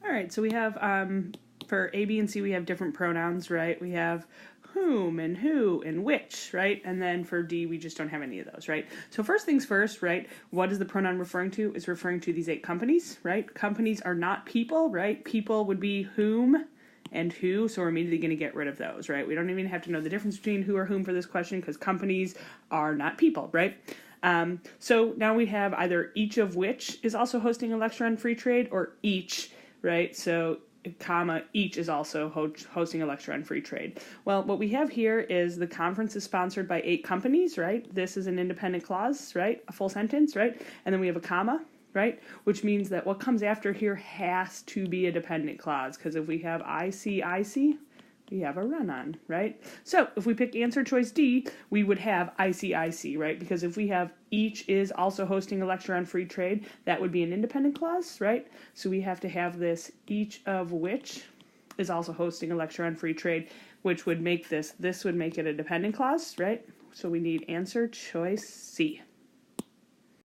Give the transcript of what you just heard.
All right, so we have, for A, B, and C, we have different pronouns, right? We have whom and who and which, right? And then for D, we just don't have any of those, right? So first things first, right? What is the pronoun referring to? It's referring to these 8 companies, right? Companies are not people, right? People would be whom and who, so we're immediately going to get rid of those, right? We don't even have to know the difference between who or whom for this question because companies are not people, right? So now we have either each of which is also hosting a lecture on free trade or each, right? So comma, each is also hosting a lecture on free trade. Well, what we have here is the conference is sponsored by 8 companies, right? This is an independent clause, right? A full sentence, right? And then we have a comma, right? Which means that what comes after here has to be a dependent clause, because if we have I see, we have a run-on, right? So if we pick answer choice D, we would have I see, right? Because if we have each is also hosting a lecture on free trade, that would be an independent clause, right? So we have to have this each of which is also hosting a lecture on free trade, which would make this would make it a dependent clause, right? So we need answer choice C.